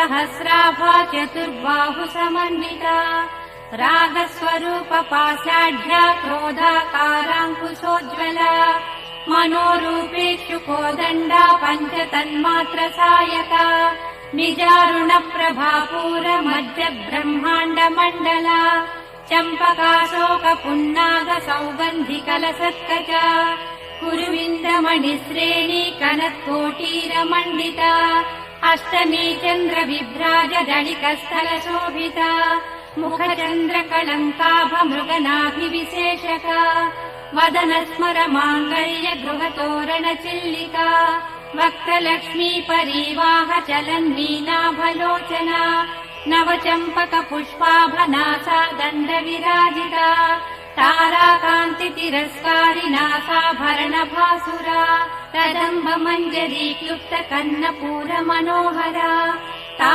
सहस्राभा चतुर्बाहु समन्विता रागस्वरूप पाषाढ्या क्रोधाकाराङ्कुशोज्ज्वला मनोरूपेषु कोदण्डा पञ्चतन्मात्र Sayaka निजारुण प्रभापूर मध्य ब्रह्माण्ड मण्डला चम्पकाशोक पुन्नाग सौगन्धिकलसत्कचा कुरुविन्दमणिश्रेणी कनत्कोटीरमण्डिता अष्टमी चन्द्र विभ्राज दलिकस्थलशोभिता मुखचन्द्रकलङ्काभ मृगनाभिविशेषका वदनस्मर माङ्गल्य गृहतोरणचिल्लिका वक्त्रलक्ष्मी परीवाह चलन्मीनाभलोचना नवचम्पक पुष्पाभनासा दण्डविराजिता ताराकान्ति तिरस्कारि नासाभरणभासुरा कदम्ब मञ्जरी क्लुप्त कर्णपूर मनोहरा